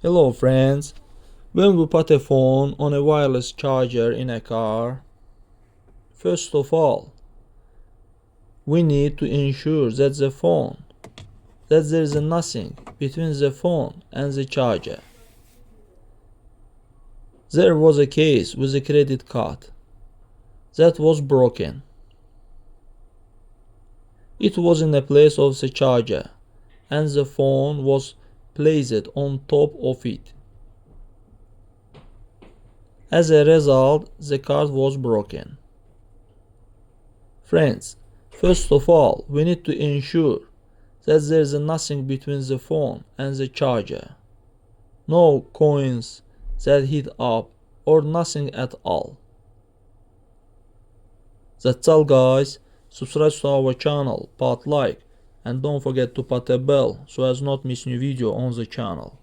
Hello friends, when we put a phone on a wireless charger in a car, first of all, we need to ensure that there is nothing between the phone and the charger. There was a case with a credit card that was broken. It was in the place of the charger and the phone was placed on top of it. As a result, the card was broken. Friends, first of all, we need to ensure that there is nothing between the phone and the charger. No coins that heat up or nothing at all. That's all guys. Subscribe to our channel, put like, and don't forget to put a bell so as not miss new video on the channel.